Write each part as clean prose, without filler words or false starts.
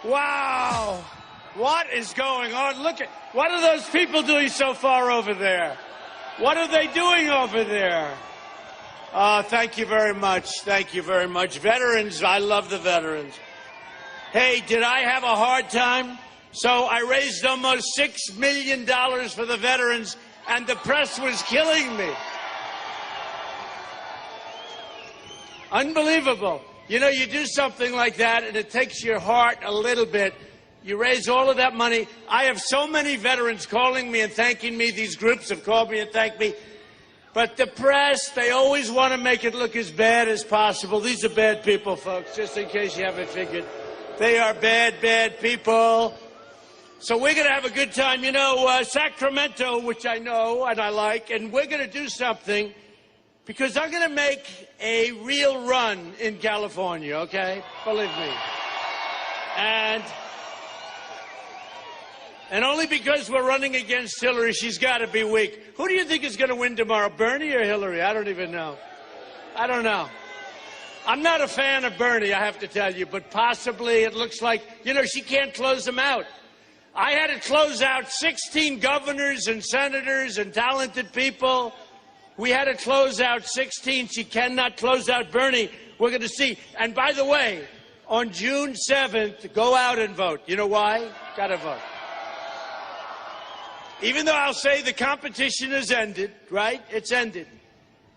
Wow. What is going on? Look at, what are those people doing so far over there? What are they doing over there? Thank you very much. Thank you very much. Veterans, I love the veterans. Hey, did I have a hard time? So I raised almost $6 million for the veterans, and the press was killing me. Unbelievable. You know, you do something like that, and it takes your heart a little bit. You raise all of that money. I have so many veterans calling me and thanking me. These groups have called me and thanked me. But the press, they always want to make it look as bad as possible. These are bad people, folks, just in case you haven't figured. They are bad, bad people. So we're going to have a good time. You know, Sacramento, which I know and I like, and we're going to do something because I'm going to make a real run in California, okay? Believe me. And only because we're running against Hillary, she's got to be weak. Who do you think is going to win tomorrow, Bernie or Hillary? I don't even know. I don't know. I'm not a fan of Bernie, I have to tell you, but possibly it looks like, you know, she can't close them out. I had to close out 16 governors and senators and talented people. We had to close out 16. She cannot close out Bernie. We're going to see. And by the way, on June 7th, go out and vote. You know why? Got to vote. Even though I'll say the competition has ended, right? It's ended.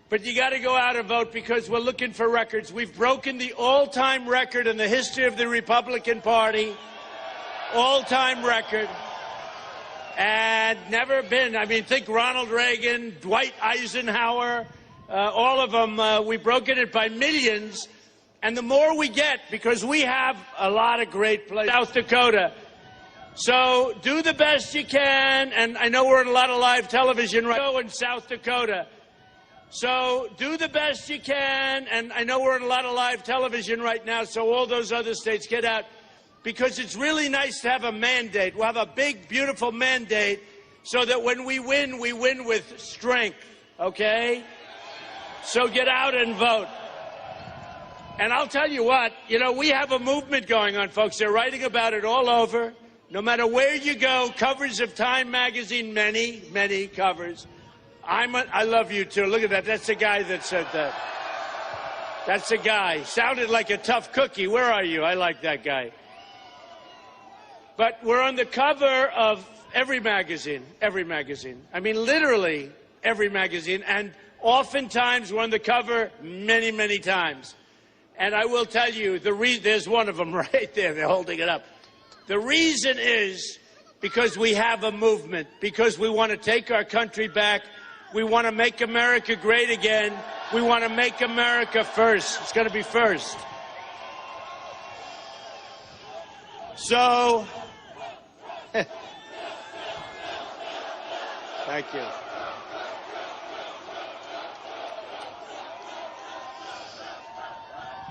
But you got to go out and vote because we're looking for records. We've broken the all-time record in the history of the Republican Party. All-time record. And never been. I mean, think Ronald Reagan, Dwight Eisenhower, all of them. We've broken it by millions. And the more we get, because we have a lot of great places. South Dakota. So do the best you can, and I know we're in a lot of live television right now in South Dakota. So do the best you can, and I know we're in a lot of live television right now, so all those other states get out, because it's really nice to have a mandate. We'll have a big, beautiful mandate so that when we win with strength, okay? So get out and vote. And I'll tell you what, you know, we have a movement going on, folks. They're writing about it all over. No matter where you go, covers of Time magazine, many, many covers. I love you, too. Look at that. That's the guy that said that. That's the guy. Sounded like a tough cookie. Where are you? I like that guy. But we're on the cover of every magazine. Every magazine. I mean, literally every magazine. And oftentimes we're on the cover many, many times. And I will tell you, there's one of them right there. They're holding it up. The reason is because we have a movement, because we want to take our country back. We want to make America great again. We want to make America first. It's going to be first. So, thank you.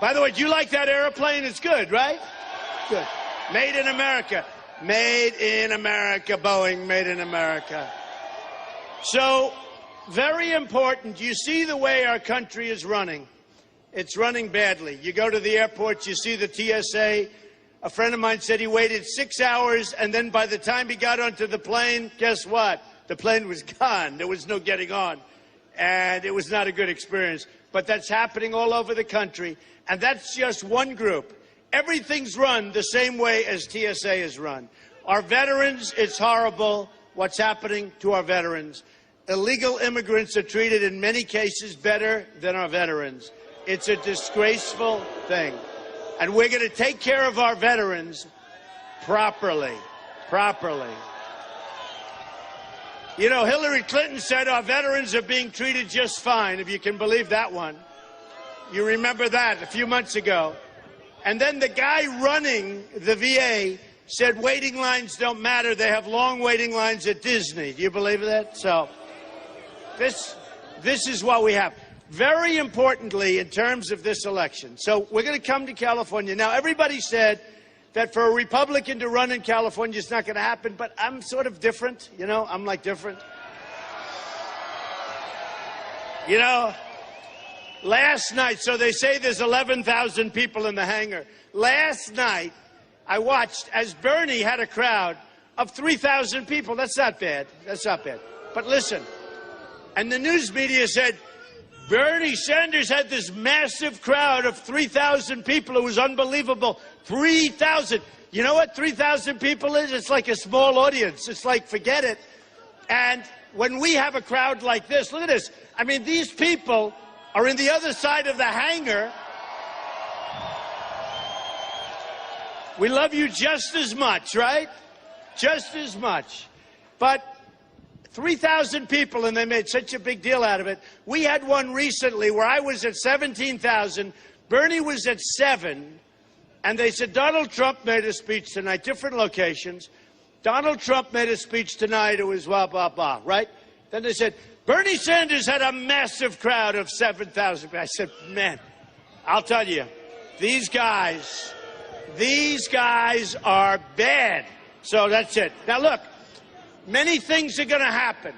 By the way, do you like that airplane? It's good, right? Good. Made in America. Made in America, Boeing, made in America. So, very important. You see the way our country is running. It's running badly. You go to the airports, you see the TSA. A friend of mine said he waited 6 hours, and then by the time he got onto the plane, guess what? The plane was gone. There was no getting on. And it was not a good experience. But that's happening all over the country. And that's just one group. Everything's run the same way as TSA is run. Our veterans, it's horrible what's happening to our veterans. Illegal immigrants are treated in many cases better than our veterans. It's a disgraceful thing. And we're going to take care of our veterans properly. Properly. You know, Hillary Clinton said our veterans are being treated just fine, if you can believe that one. You remember that a few months ago. And then the guy running the VA said waiting lines don't matter. They have long waiting lines at Disney. Do you believe that? So this is what we have. Very importantly, in terms of this election. So we're going to come to California. Now, everybody said that for a Republican to run in California is not going to happen, but I'm sort of different. You know, I'm like different. You know, last night, so they say there's 11,000 people in the hangar. Last night, I watched as Bernie had a crowd of 3,000 people. That's not bad. That's not bad. But listen, and the news media said Bernie Sanders had this massive crowd of 3,000 people. It was unbelievable. 3,000. You know what 3,000 people is? It's like a small audience. It's like, forget it. And when we have a crowd like this, look at this. I mean, these people are in the other side of the hangar. We love you just as much, right? Just as much. But 3,000 people, and they made such a big deal out of it. We had one recently where I was at 17,000. Bernie was at 7. And they said, Donald Trump made a speech tonight, different locations. Donald Trump made a speech tonight. It was blah, blah, blah, right? Then they said, Bernie Sanders had a massive crowd of 7,000. I said, man, I'll tell you, these guys are bad. So that's it. Now, look, many things are going to happen.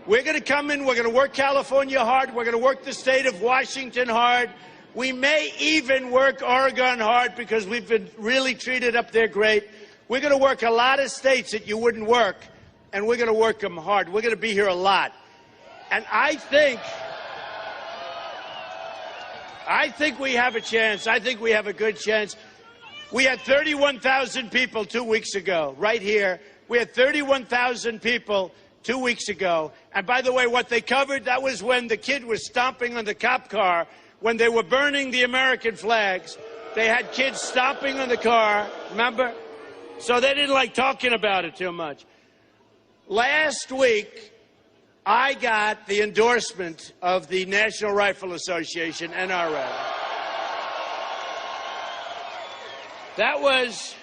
We're going to come in. We're going to work California hard. We're going to work the state of Washington hard. We may even work Oregon hard because we've been really treated up there great. We're going to work a lot of states that you wouldn't work, and we're going to work them hard. We're going to be here a lot. And I think we have a chance. I think we have a good chance. We had 31,000 people 2 weeks ago, right here. We had 31,000 people 2 weeks ago. And by the way, what they covered, that was when the kid was stomping on the cop car, when they were burning the American flags. They had kids stomping on the car, remember? So they didn't like talking about it too much. Last week, I got the endorsement of the National Rifle Association, NRA. That was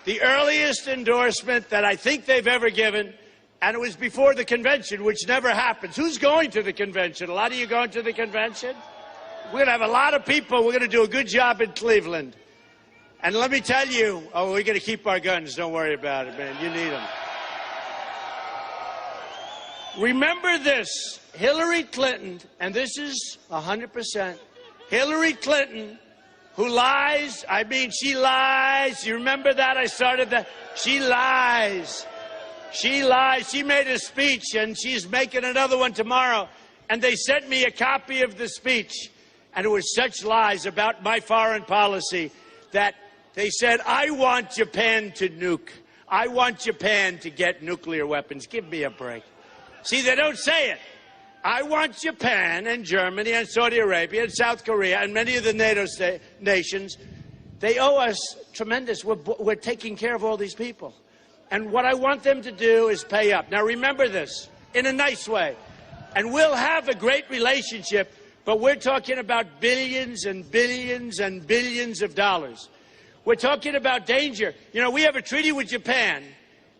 the earliest endorsement that I think they've ever given, and it was before the convention, which never happens. Who's going to the convention? A lot of you going to the convention? We're going to have a lot of people. We're going to do a good job in Cleveland. And let me tell you, we're going to keep our guns. Don't worry about it, man. You need them. Remember this, Hillary Clinton, and this is 100%, Hillary Clinton, who lies, I mean, she lies. You remember that? I started that. She lies. She lies. She made a speech, and she's making another one tomorrow. And they sent me a copy of the speech, and it was such lies about my foreign policy that they said, I want Japan to nuke. I want Japan to get nuclear weapons. Give me a break. See, they don't say it. I want Japan and Germany and Saudi Arabia and South Korea and many of the NATO nations. They owe us tremendous. We're taking care of all these people. And what I want them to do is pay up. Now, remember this in a nice way. And we'll have a great relationship, but we're talking about billions and billions and billions of dollars. We're talking about danger. You know, we have a treaty with Japan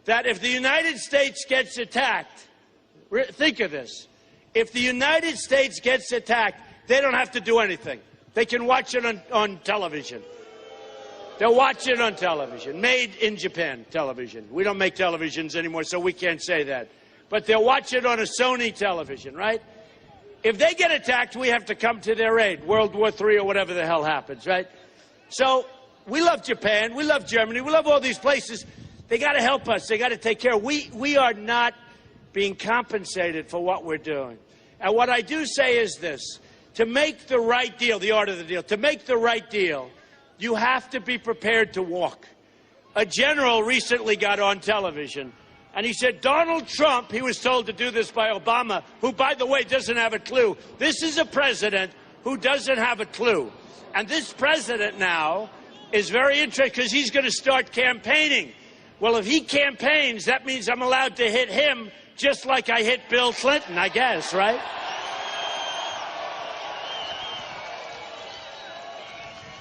that if the United States gets attacked, think of this. If the United States gets attacked, they don't have to do anything. They can watch it on television. They'll watch it on television. Made in Japan television. We don't make televisions anymore, so we can't say that. But they'll watch it on a Sony television, right? If they get attacked, we have to come to their aid. World War III or whatever the hell happens, right? So we love Japan. We love Germany. We love all these places. They got to help us. They got to take care. We are not being compensated for what we're doing. And what I do say is this. To make the right deal, the art of the deal, to make the right deal, you have to be prepared to walk. A general recently got on television, and he said, Donald Trump, he was told to do this by Obama, who, by the way, doesn't have a clue. This is a president who doesn't have a clue. And this president now is very interesting because he's going to start campaigning. Well, if he campaigns, that means I'm allowed to hit him just like I hit Bill Clinton, I guess, right?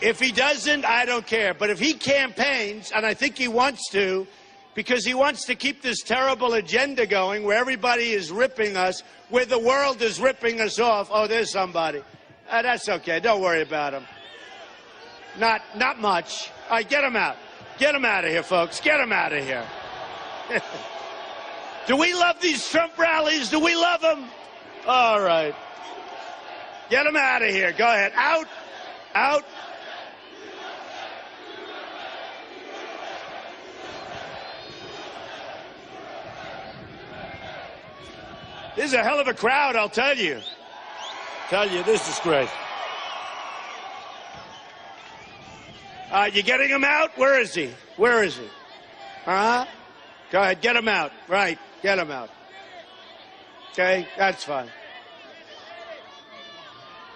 If he doesn't, I don't care. But if he campaigns, and I think he wants to, because he wants to keep this terrible agenda going where everybody is ripping us, where the world is ripping us off. Oh, there's somebody. That's okay. Don't worry about him. Not much. All right, get him out. Get him out of here, folks. Get him out of here. Do we love these Trump rallies? Do we love them? All right. Get him out of here. Go ahead. Out. Out. This is a hell of a crowd, I'll tell you. This is great. You getting him out? Where is he? Huh? Go ahead, get him out. Right, get him out. Okay, that's fine.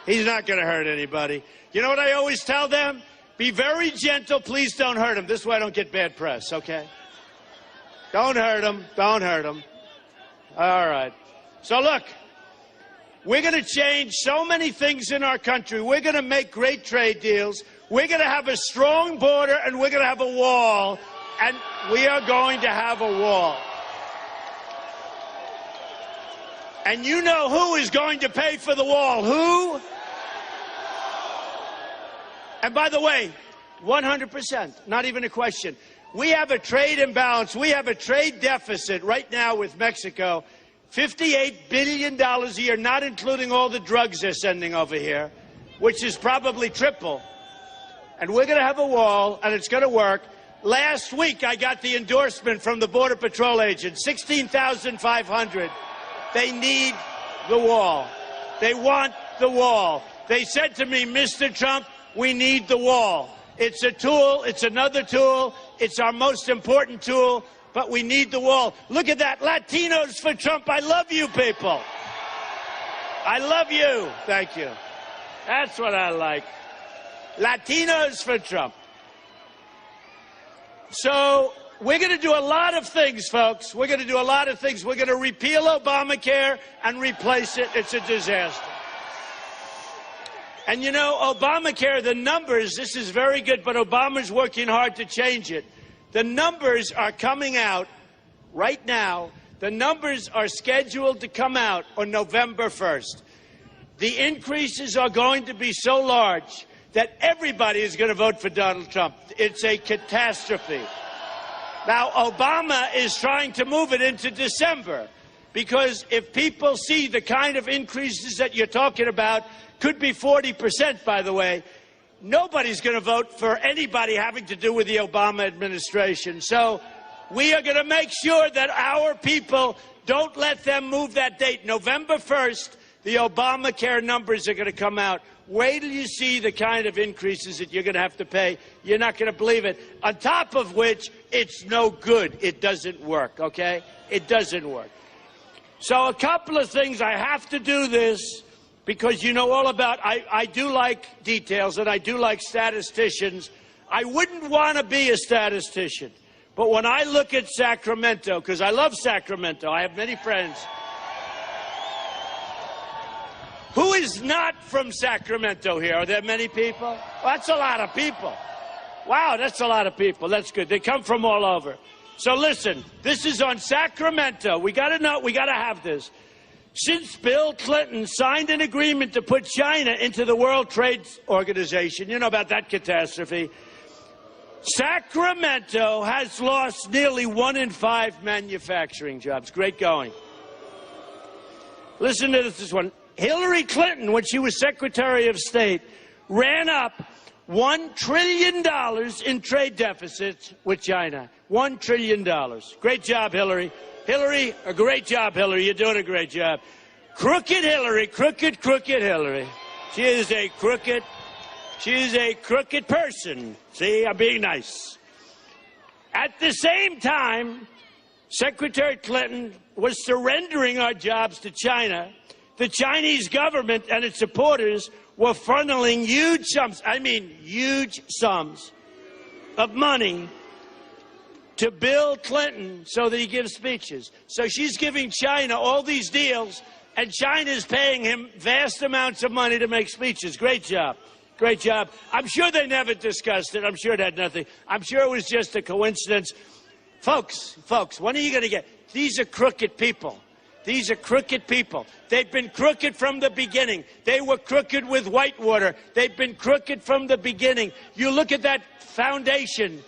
He's not going to hurt anybody. You know what I always tell them? Be very gentle. Please don't hurt him. This way I don't get bad press, okay? Don't hurt him. All right. So look, we're going to change so many things in our country. We're going to make great trade deals. We're going to have a strong border, and we're going to have a wall. And we are going to have a wall. And you know who is going to pay for the wall? Who? And by the way, 100%, not even a question. We have a trade imbalance. We have a trade deficit right now with Mexico, $58 billion a year, not including all the drugs they're sending over here, which is probably triple. And we're going to have a wall, and it's going to work. Last week, I got the endorsement from the Border Patrol agents, 16,500. They need the wall. They want the wall. They said to me, Mr. Trump, we need the wall. It's a tool. It's another tool. It's our most important tool, but we need the wall. Look at that. Latinos for Trump. I love you people. I love you. Thank you. That's what I like. Latinos for Trump. So we're going to do a lot of things, folks. We're going to do a lot of things. We're going to repeal Obamacare and replace it. It's a disaster. And you know, Obamacare, the numbers, this is very good, but Obama's working hard to change it. The numbers are coming out right now. The numbers are scheduled to come out on November 1st. The increases are going to be so large that everybody is going to vote for Donald Trump. It's a catastrophe. Now, Obama is trying to move it into December, because if people see the kind of increases that you're talking about, could be 40%, by the way, nobody's going to vote for anybody having to do with the Obama administration. So we are going to make sure that our people don't let them move that date. November 1st, the Obamacare numbers are going to come out. Wait till you see the kind of increases that you're going to have to pay. You're not going to believe it. On top of which, it's no good. It doesn't work, okay? It doesn't work. So a couple of things. I have to do this because you know all about, I do like details and I do like statisticians. I wouldn't want to be a statistician. But when I look at Sacramento, because I love Sacramento, I have many friends. Who is not from Sacramento here? Are there many people? Well, that's a lot of people. Wow, that's a lot of people. That's good. They come from all over. So listen, this is on Sacramento. We got to know, we got to have this. Since Bill Clinton signed an agreement to put China into the World Trade Organization, you know about that catastrophe, Sacramento has lost nearly 1 in 5 manufacturing jobs. Great going. Listen to this one. Hillary Clinton, when she was Secretary of State, ran up $1 trillion in trade deficits with China. $1 trillion. Great job, Hillary. Hillary, a great job, Hillary. You're doing a great job. Crooked Hillary, crooked Hillary. She is a crooked person. See, I'm being nice. At the same time, Secretary Clinton was surrendering our jobs to China. The Chinese government and its supporters were funneling huge sums, I mean huge sums of money to Bill Clinton so that he gives speeches. So she's giving China all these deals, and China's paying him vast amounts of money to make speeches. Great job. Great job. I'm sure they never discussed it. I'm sure it had nothing. I'm sure it was just a coincidence. Folks, when are you going to get? These are crooked people. These are crooked people. They've been crooked from the beginning. They were crooked with Whitewater. They've been crooked from the beginning. You look at that foundation.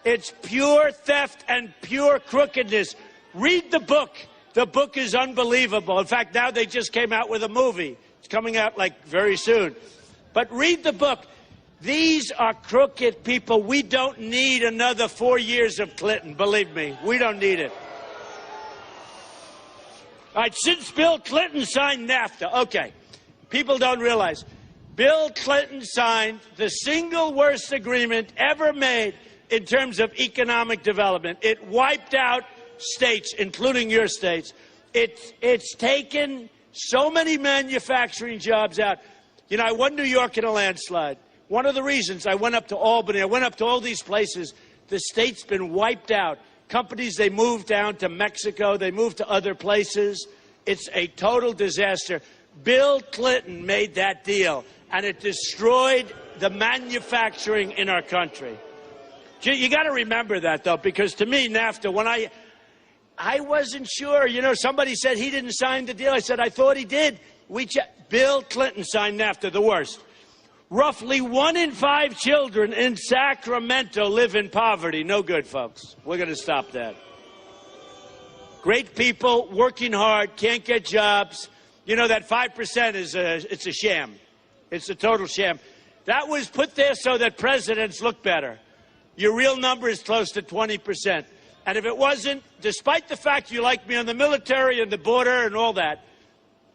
It's pure theft and pure crookedness. Read the book. The book is unbelievable. In fact, now they just came out with a movie. It's coming out like very soon. But read the book. These are crooked people. We don't need another 4 years of Clinton. Believe me, we don't need it. All right, since Bill Clinton signed NAFTA, okay, people don't realize, Bill Clinton signed the single worst agreement ever made in terms of economic development. It wiped out states, including your states. It's taken so many manufacturing jobs out. You know, I won New York in a landslide. One of the reasons I went up to Albany, I went up to all these places, the state's been wiped out. Companies, they moved down to Mexico, they moved to other places. It's a total disaster. Bill Clinton made that deal, and it destroyed the manufacturing in our country. You got to remember that, though, because to me, NAFTA, when I wasn't sure. You know, somebody said he didn't sign the deal. I said, I thought he did. Bill Clinton signed NAFTA, the worst. Roughly 1 in 5 children in Sacramento live in poverty. No good, folks. We're going to stop that. Great people, working hard, can't get jobs. You know, that 5% it's a sham. It's a total sham. That was put there so that presidents look better. Your real number is close to 20%. And if it wasn't, despite the fact you like me on the military and the border and all that,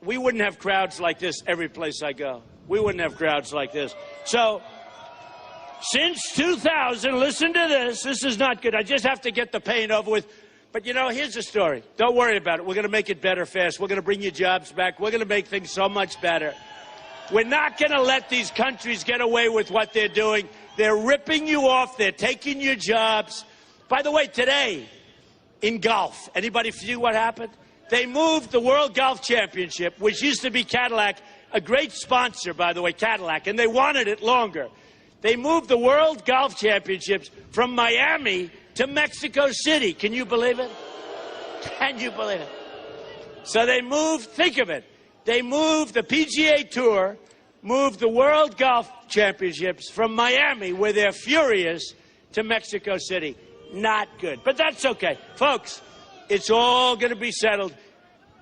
we wouldn't have crowds like this every place I go. We wouldn't have crowds like this. So, since 2000, listen to this. This is not good. I just have to get the pain over with. But, you know, here's the story. Don't worry about it. We're going to make it better fast. We're going to bring your jobs back. We're going to make things so much better. We're not going to let these countries get away with what they're doing. They're ripping you off. They're taking your jobs. By the way, today, in golf, anybody see what happened? They moved the World Golf Championship, which used to be Cadillac, a great sponsor, by the way, Cadillac, and they wanted it longer. They moved the World Golf Championships from Miami to Mexico City. Can you believe it? Can you believe it? So they moved, think of it, they moved the PGA Tour, moved the World Golf Championships from Miami, where they're furious, to Mexico City. Not good, but that's okay. Folks, it's all going to be settled.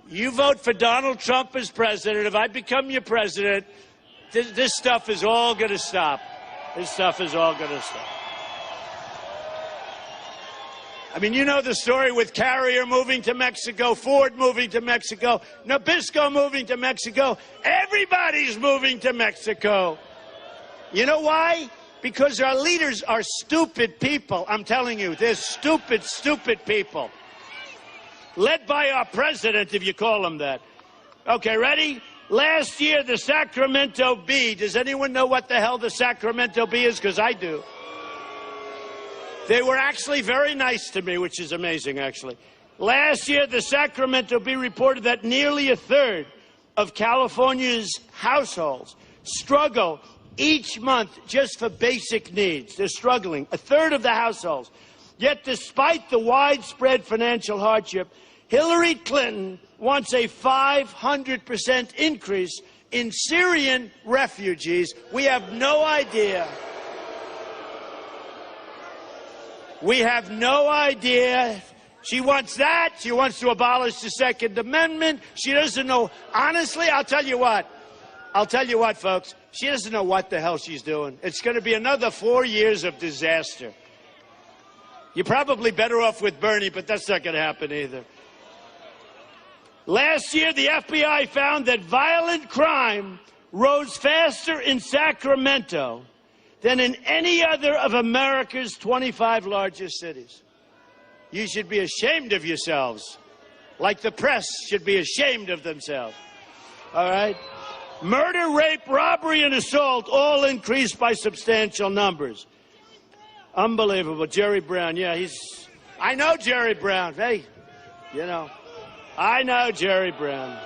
You vote for Donald Trump as president. If I become your president, this stuff is all going to stop. This stuff is all going to stop. I mean, you know the story with Carrier moving to Mexico, Ford moving to Mexico, Nabisco moving to Mexico. Everybody's moving to Mexico. You know why? Because our leaders are stupid people. I'm telling you, they're stupid, stupid people. Led by our president, if you call him that. Okay, ready? Last year, the Sacramento Bee. Does anyone know what the hell the Sacramento Bee is? Because I do. They were actually very nice to me, which is amazing, actually. Last year, the Sacramento Bee reported that nearly a third of California's households struggle each month just for basic needs. They're struggling. A third of the households. Yet, despite the widespread financial hardship, Hillary Clinton wants a 500% increase in Syrian refugees. We have no idea. We have no idea. She wants that. She wants to abolish the Second Amendment. She doesn't know. Honestly, I'll tell you what. I'll tell you what, folks. She doesn't know what the hell she's doing. It's going to be another 4 years of disaster. You're probably better off with Bernie, but that's not going to happen either. Last year, the FBI found that violent crime rose faster in Sacramento than in any other of America's 25 largest cities. You should be ashamed of yourselves, like the press should be ashamed of themselves. All right? Murder, rape, robbery, and assault all increased by substantial numbers. Unbelievable. Jerry Brown, yeah, I know Jerry Brown. Hey, you know, I know Jerry Brown.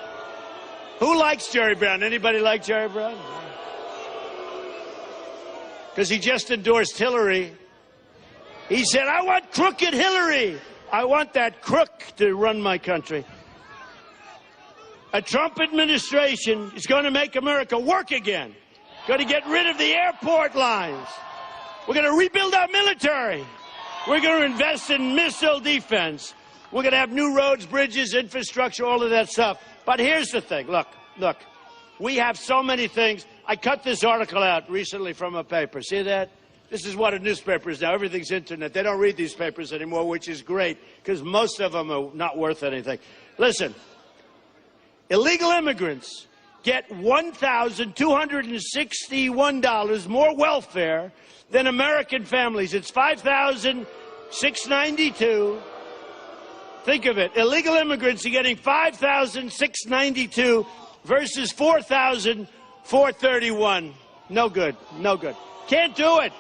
Who likes Jerry Brown? Anybody like Jerry Brown? Because he just endorsed Hillary. He said, I want crooked Hillary. I want that crook to run my country. A Trump administration is going to make America work again. Going to get rid of the airport lines. We're going to rebuild our military. We're going to invest in missile defense. We're going to have new roads, bridges, infrastructure, all of that stuff. But here's the thing. Look. We have so many things. I cut this article out recently from a paper. See that? This is what a newspaper is now. Everything's internet. They don't read these papers anymore, which is great, because most of them are not worth anything. Listen, Illegal immigrants get $1,261 more welfare than American families. It's $5,692. Think of it. Illegal immigrants are getting $5,692 versus $4,431. No good. No good. Can't do it.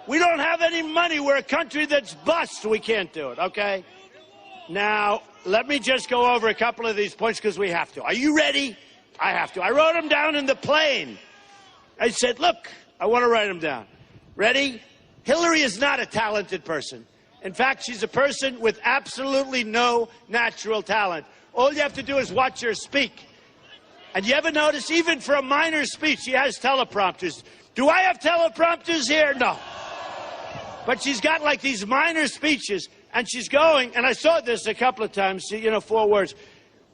We don't have any money. We're a country that's bust. We can't do it, okay? Now, let me just go over a couple of these points because we have to. Are you ready? I have to. I wrote them down in the plane. I said, look, I want to write them down. Ready? Hillary is not a talented person. In fact, she's a person with absolutely no natural talent. All you have to do is watch her speak. And you ever notice, even for a minor speech, she has teleprompters. Do I have teleprompters here? No. But she's got like these minor speeches, and she's going, and I saw this a couple of times, you know, 4 words.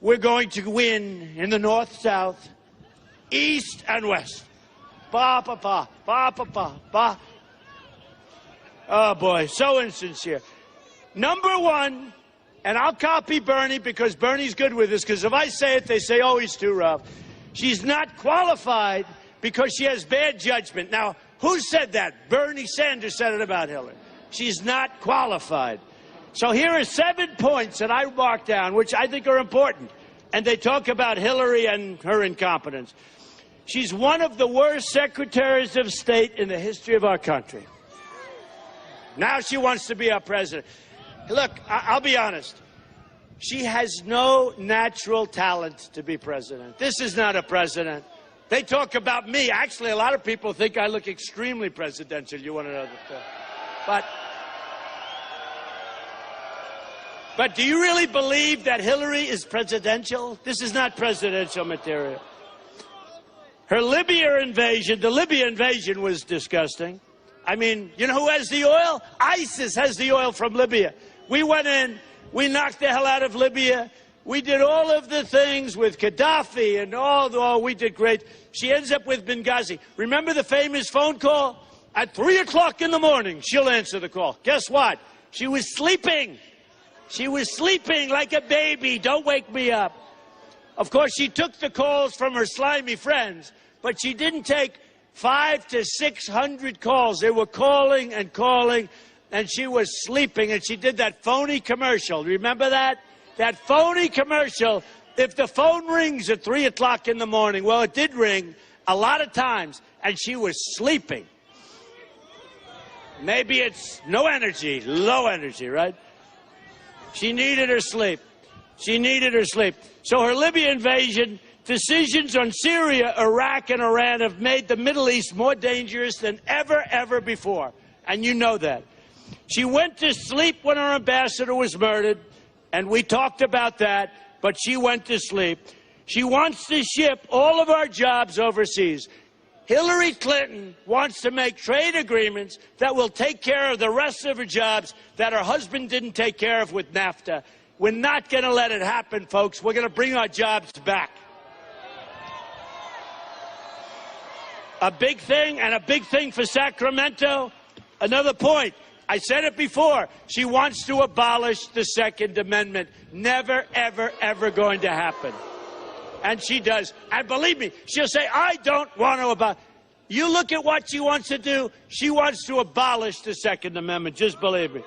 We're going to win in the North, South, East, and West. Ba, ba, ba, ba, ba, ba, ba. Oh, boy, so insincere. Number one, and I'll copy Bernie because Bernie's good with this, because if I say it, they say, oh, he's too rough. She's not qualified because she has bad judgment. Now, who said that? Bernie Sanders said it about Hillary. She's not qualified. So here are 7 points that I marked down, which I think are important. And they talk about Hillary and her incompetence. She's one of the worst secretaries of state in the history of our country. Now she wants to be our president. Look, I'll be honest. She has no natural talent to be president. This is not a president. They talk about me. Actually, a lot of people think I look extremely presidential. You want to know that? But do you really believe that Hillary is presidential? This is not presidential material. Her Libya invasion, the Libya invasion was disgusting. I mean, you know who has the oil? ISIS has the oil from Libya. We went in, we knocked the hell out of Libya. We did all of the things with Gaddafi and all we did great. She ends up with Benghazi. Remember the famous phone call? At 3 o'clock in the morning, she'll answer the call. Guess what? She was sleeping. She was sleeping like a baby. Don't wake me up. Of course, she took the calls from her slimy friends, but she didn't take 500 to 600 calls. They were calling and calling, and she was sleeping, and she did that phony commercial. Remember that? That phony commercial. If the phone rings at 3 o'clock in the morning, well, it did ring a lot of times, and she was sleeping. Maybe it's no energy, low energy, right? She needed her sleep. She needed her sleep. So her Libya invasion, decisions on Syria, Iraq, and Iran have made the Middle East more dangerous than ever before. And you know that. She went to sleep when her ambassador was murdered, and we talked about that, but she went to sleep. She wants to ship all of our jobs overseas. Hillary Clinton wants to make trade agreements that will take care of the rest of her jobs that her husband didn't take care of with NAFTA. We're not going to let it happen, folks. We're going to bring our jobs back. A big thing, and a big thing for Sacramento. Another point. I said it before. She wants to abolish the Second Amendment. Never, ever going to happen. And she does. And believe me, she'll say, I don't want to abolish. You look at what she wants to do. She wants to abolish the Second Amendment. Just believe me.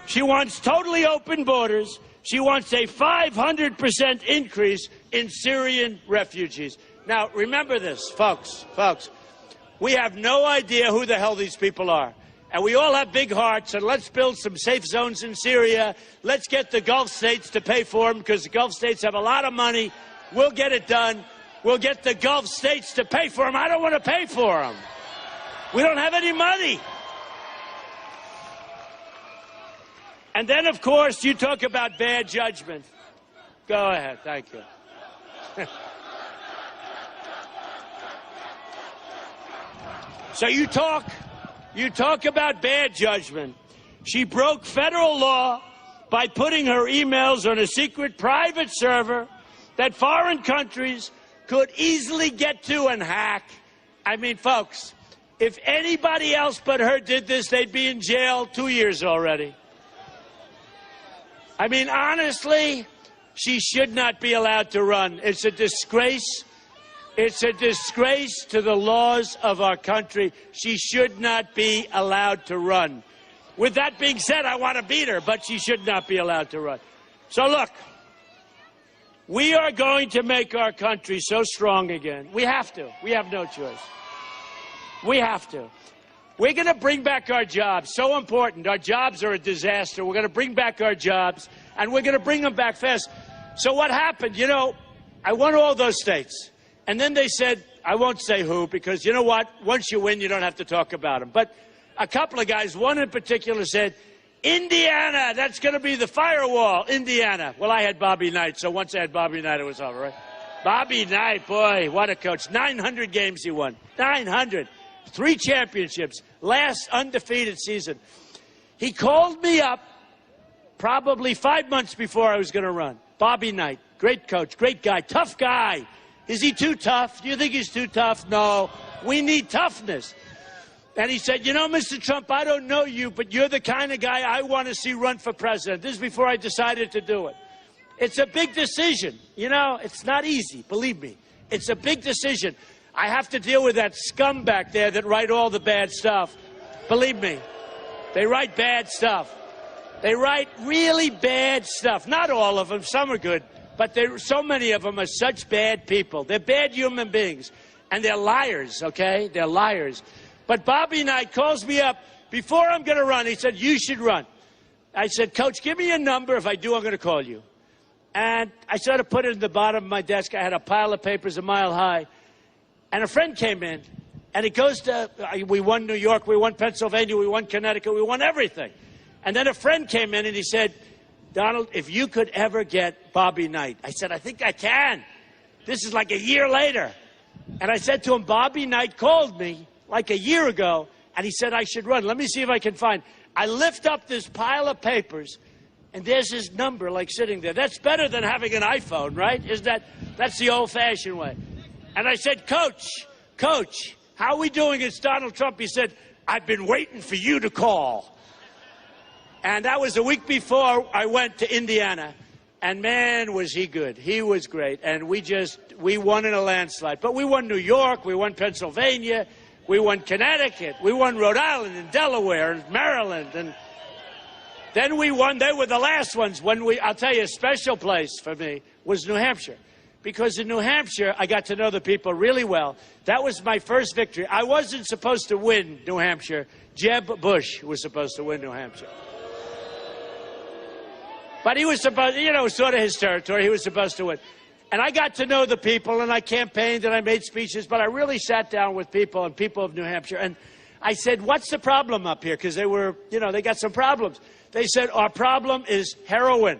She wants totally open borders. She wants a 500% increase in Syrian refugees. Now, remember this, folks. We have no idea who the hell these people are. And we all have big hearts, and let's build some safe zones in Syria. Let's get the Gulf states to pay for them, because the Gulf states have a lot of money. We'll get it done. We'll get the Gulf states to pay for them. I don't want to pay for them. We don't have any money. And then, of course, you talk about bad judgment. Go ahead. Thank you. So you talk about bad judgment. She broke federal law by putting her emails on a secret private server that foreign countries could easily get to and hack. I mean, folks, if anybody else but her did this, they'd be in jail 2 years already. I mean, honestly, She should not be allowed to run. It's a disgrace. It's a disgrace to the laws of our country. She should not be allowed to run. With that being said, I want to beat her, but she should not be allowed to run. So look, we are going to make our country so strong again. We have to. We have no choice. We have to. We're going to bring back our jobs. So important. Our jobs are a disaster. We're going to bring back our jobs, and we're going to bring them back fast. So what happened? You know, I won all those states. And then they said, I won't say who, because you know what? Once you win, you don't have to talk about them. But a couple of guys, one in particular said, Indiana, that's going to be the firewall, Indiana. Well, I had Bobby Knight, so once I had Bobby Knight, it was over, right? Bobby Knight, boy, what a coach. 900 games he won. 900. 3 championships. Last undefeated season. He called me up probably 5 months before I was going to run. Bobby Knight, great coach, great guy, tough guy. Is he too tough? Do you think he's too tough? No. We need toughness. And he said, you know, Mr. Trump, I don't know you, but you're the kind of guy I want to see run for president. This is before I decided to do it. It's a big decision. You know, it's not easy, believe me. It's a big decision. I have to deal with that scum back there that write all the bad stuff. Believe me, they write bad stuff. They write really bad stuff. Not all of them. Some are good. But so many of them are such bad people. They're bad human beings. And they're liars, okay? They're liars. But Bobby Knight calls me up before I'm going to run. He said, you should run. I said, Coach, give me your number. If I do, I'm going to call you. And I sort of put it in the bottom of my desk. I had a pile of papers a mile high. And a friend came in. And he goes to, we won New York, we won Pennsylvania, we won Connecticut, we won everything. And then a friend came in and he said, Donald, if you could ever get Bobby Knight. I said, I think I can. This is like a year later. And I said to him, Bobby Knight called me like a year ago, and he said I should run. Let me see if I can find. I lift up this pile of papers, and there's his number like sitting there. That's better than having an iPhone, right? That's the old-fashioned way. And I said, Coach, how are we doing? It's Donald Trump. He said, I've been waiting for you to call. And that was a week before I went to Indiana. And, man, was he good. He was great. And we won in a landslide. But we won New York. We won Pennsylvania. We won Connecticut. We won Rhode Island and Delaware and Maryland. And then we won. They were the last ones. I'll tell you, a special place for me was New Hampshire. Because in New Hampshire, I got to know the people really well. That was my first victory. I wasn't supposed to win New Hampshire. Jeb Bush was supposed to win New Hampshire. But he was supposed, you know, sort of his territory. He was supposed to win. And I got to know the people, and I campaigned, and I made speeches, but I really sat down with people and people of New Hampshire. And I said, what's the problem up here? Because they were, you know, they got some problems. They said, our problem is heroin.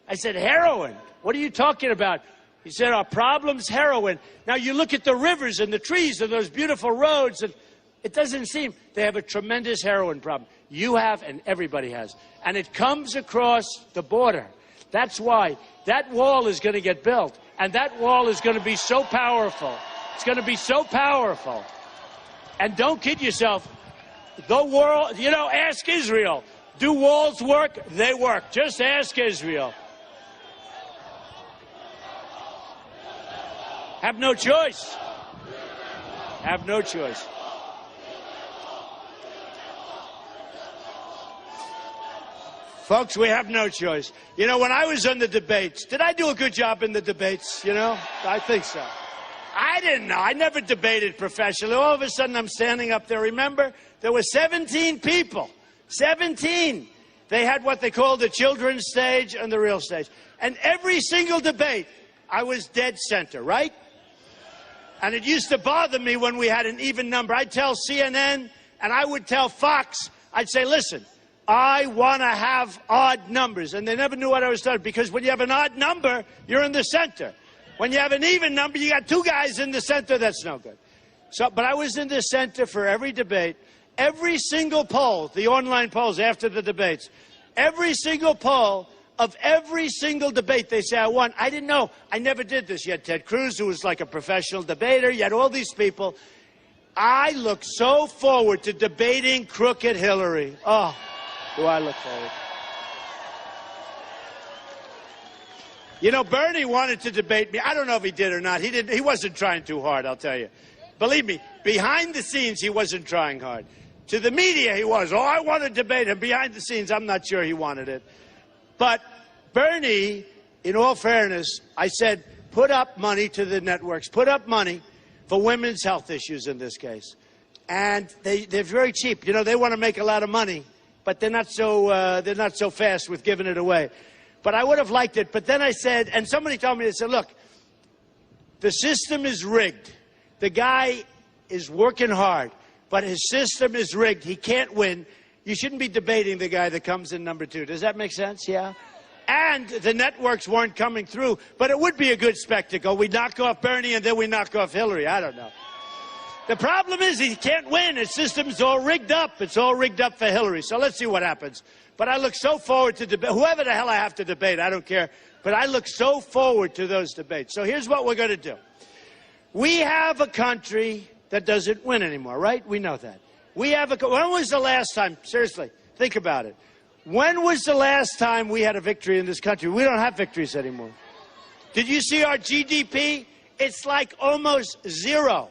I said, heroin? What are you talking about? He said, our problem's heroin. Now, you look at the rivers and the trees and those beautiful roads, and it doesn't seem they have a tremendous heroin problem. You have, and everybody has. And it comes across the border. That's why that wall is going to get built. And that wall is going to be so powerful. It's going to be so powerful. And don't kid yourself. The world, you know, ask Israel. Do walls work? They work. Just ask Israel. Have no choice. Have no choice. Folks, we have no choice. You know, when I was on the debates, did I do a good job in the debates? You know, I think so. I didn't know. I never debated professionally. All of a sudden, I'm standing up there. Remember, there were 17 people. 17. They had what they called the children's stage and the real stage. And every single debate, I was dead center, right? And it used to bother me when we had an even number. I'd tell CNN and I would tell Fox, I'd say, listen, I want to have odd numbers. And they never knew what I was doing, because when you have an odd number, you're in the center. When you have an even number, you got 2 guys in the center. That's no good. So, but I was in the center for every debate. Every single poll, the online polls after the debates, every single poll of every single debate, they say I won. I didn't know. I never did this. You had Ted Cruz, who was like a professional debater. You had all these people. I look so forward to debating crooked Hillary. Oh, do I look forward. You know, Bernie wanted to debate me. I don't know if he did or not. He didn't. He wasn't trying too hard, I'll tell you. Believe me, behind the scenes, he wasn't trying hard. To the media, he was. Oh, I want to debate him. Behind the scenes, I'm not sure he wanted it. But Bernie, in all fairness, I said, put up money to the networks. Put up money for women's health issues in this case. And they're very cheap. You know, they want to make a lot of money, but they're not so fast with giving it away. But I would have liked it. But then I said, and somebody told me, they said, look, the system is rigged. The guy is working hard, but his system is rigged. He can't win. You shouldn't be debating the guy that comes in number 2. Does that make sense? Yeah. And the networks weren't coming through, but it would be a good spectacle. We knock off Bernie and then we knock off Hillary. I don't know. The problem is he can't win. His system's all rigged up. It's all rigged up for Hillary. So let's see what happens. But I look so forward to debate. Whoever the hell I have to debate, I don't care. But I look so forward to those debates. So here's what we're going to do. We have a country that doesn't win anymore, right? We know that. We have a... When was the last time? Seriously, think about it. When was the last time we had a victory in this country? We don't have victories anymore. Did you see our GDP? It's like almost zero.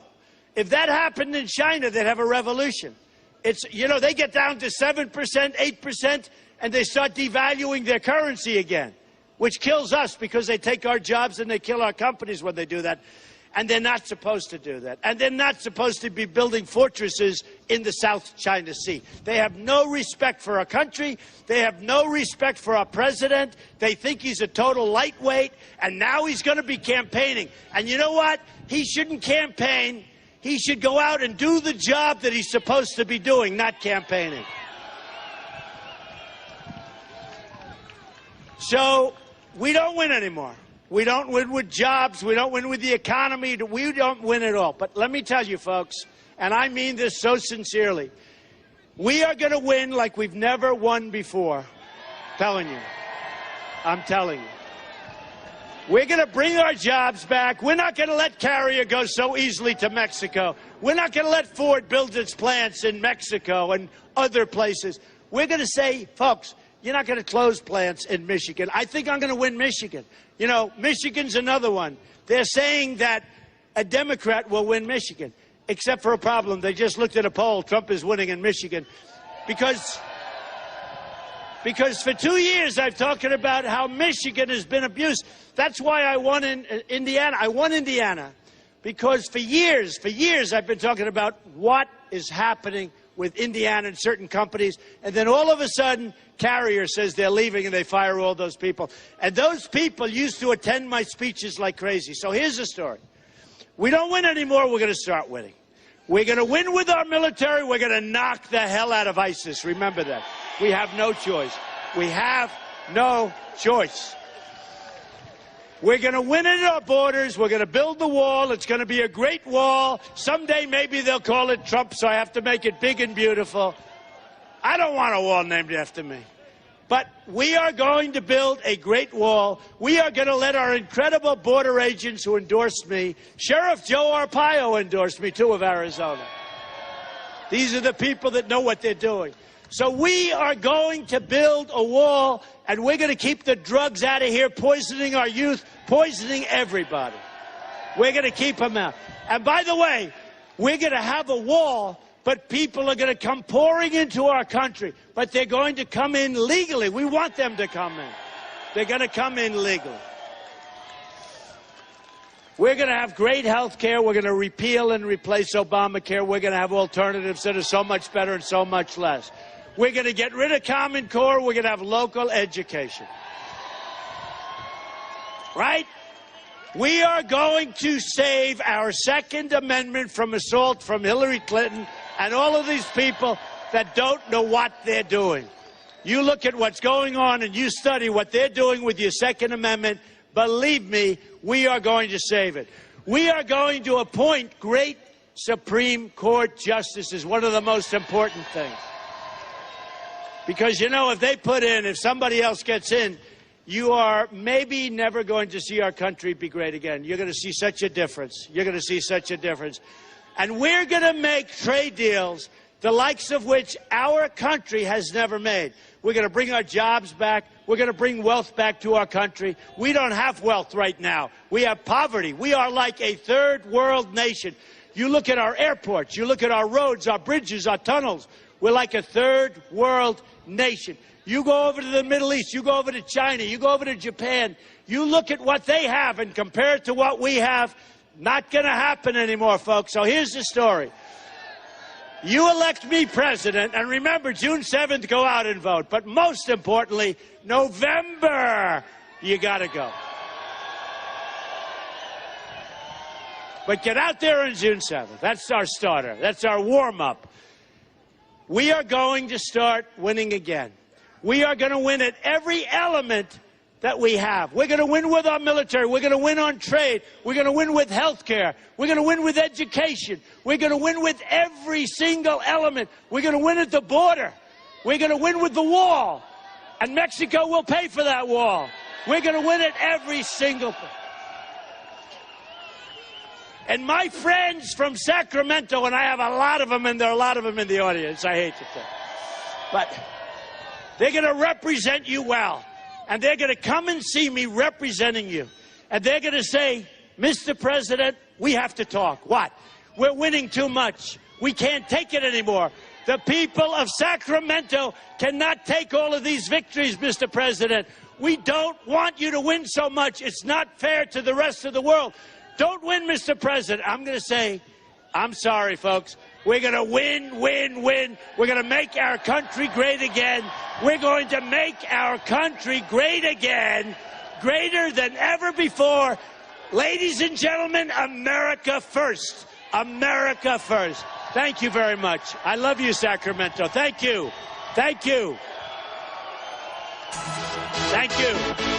If that happened in China, they'd have a revolution. It's, you know, they get down to 7%, 8%, and they start devaluing their currency again, which kills us because they take our jobs and they kill our companies when they do that. And they're not supposed to do that. And they're not supposed to be building fortresses in the South China Sea. They have no respect for our country. They have no respect for our president. They think he's a total lightweight. And now he's going to be campaigning. And you know what? He shouldn't campaign. He should go out and do the job that he's supposed to be doing, not campaigning. So we don't win anymore. We don't win with jobs. We don't win with the economy. We don't win at all. But let me tell you, folks, and I mean this so sincerely, we are going to win like we've never won before. I'm telling you. I'm telling you. We're going to bring our jobs back. We're not going to let Carrier go so easily to Mexico. We're not going to let Ford build its plants in Mexico and other places. We're going to say, folks, you're not going to close plants in Michigan. I think I'm going to win Michigan. You know, Michigan's another one. They're saying that a Democrat will win Michigan, except for a problem. They just looked at a poll. Trump is winning in Michigan because for 2 years I've talking about how Michigan has been abused. That's why I won in Indiana. I won Indiana because for years I've been talking about what is happening with Indiana and certain companies, and then all of a sudden Carrier says they're leaving and they fire all those people. And those people used to attend my speeches like crazy. So here's the story. We don't win anymore. We're going to start winning. We're going to win with our military. We're going to knock the hell out of ISIS. Remember that. We have no choice. We have no choice. We're going to win at our borders. We're going to build the wall. It's going to be a great wall. Someday maybe they'll call it Trump, so I have to make it big and beautiful. I don't want a wall named after me. But we are going to build a great wall. We are going to let our incredible border agents who endorsed me, Sheriff Joe Arpaio endorsed me, too, of Arizona. These are the people that know what they're doing. So we are going to build a wall, and we're going to keep the drugs out of here, poisoning our youth, poisoning everybody. We're going to keep them out. And by the way, we're going to have a wall, but people are going to come pouring into our country. But they're going to come in legally. We want them to come in. They're going to come in legally. We're going to have great health care. We're going to repeal and replace Obamacare. We're going to have alternatives that are so much better and so much less. We're going to get rid of Common Core. We're going to have local education. Right? We are going to save our Second Amendment from assault from Hillary Clinton and all of these people that don't know what they're doing. You look at what's going on and you study what they're doing with your Second Amendment. Believe me, we are going to save it. We are going to appoint great Supreme Court justices, one of the most important things. Because, you know, if somebody else gets in, you are maybe never going to see our country be great again. You're going to see such a difference. You're going to see such a difference. And we're going to make trade deals, the likes of which our country has never made. We're going to bring our jobs back. We're going to bring wealth back to our country. We don't have wealth right now. We have poverty. We are like a third world nation. You look at our airports. You look at our roads, our bridges, our tunnels. We're like a third world nation. You go over to the Middle East. You go over to China. You go over to Japan. You look at what they have and compare it to what we have. Not going to happen anymore, folks. So here's the story. You elect me president, and remember, June 7th, go out and vote. But most importantly, November, you got to go. But get out there on June 7th. That's our starter. That's our warm-up. We are going to start winning again. We are going to win at every element that we have. We're going to win with our military. We're going to win on trade. We're going to win with health care. We're going to win with education. We're going to win with every single element. We're going to win at the border. We're going to win with the wall. And Mexico will pay for that wall. We're going to win at every single thing. And my friends from Sacramento, and I have a lot of them, and there are a lot of them in the audience, I hate to say, but they're going to represent you well. And they're going to come and see me representing you. And they're going to say, Mr. President, we have to talk. What? We're winning too much. We can't take it anymore. The people of Sacramento cannot take all of these victories, Mr. President. We don't want you to win so much. It's not fair to the rest of the world. Don't win, Mr. President. I'm going to say, I'm sorry, folks. We're going to win, win, win. We're going to make our country great again. We're going to make our country great again, greater than ever before. Ladies and gentlemen, America first. America first. Thank you very much. I love you, Sacramento. Thank you. Thank you. Thank you.